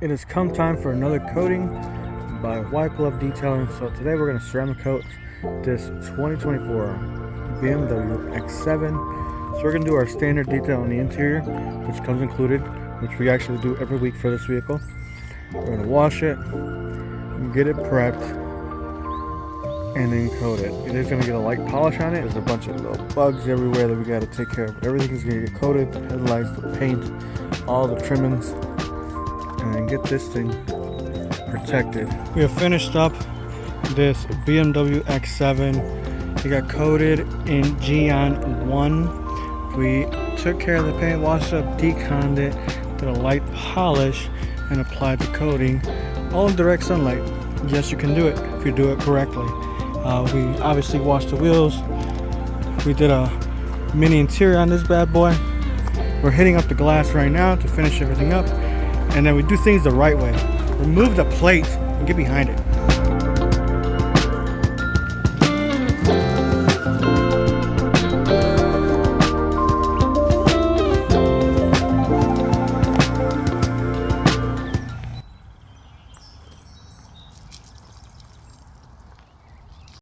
It has come time for another coating by White Glove Detailing. So today we're going to ceramic coat this 2024 BMW X7. So we're going to do our standard detail on the interior, which comes included, which we actually do every week for this vehicle. We're going to wash it, get it prepped, and then coat it. It is going to get a light polish on it. There's a bunch of little bugs everywhere that we got to take care of. Everything is going to get coated, the headlights, the paint, all the trimmings, and then get this thing protected. We have finished up this BMW X7. It got coated in Gyeon One. We took care of the paint, washed it up, deconned it, did a light polish, and applied the coating all in direct sunlight. Yes, you can do it if you do it correctly. We obviously washed the wheels. We did a mini interior on this bad boy. We're hitting up the glass right now to finish everything up, and then we do things the right way. Remove the plate and get behind it.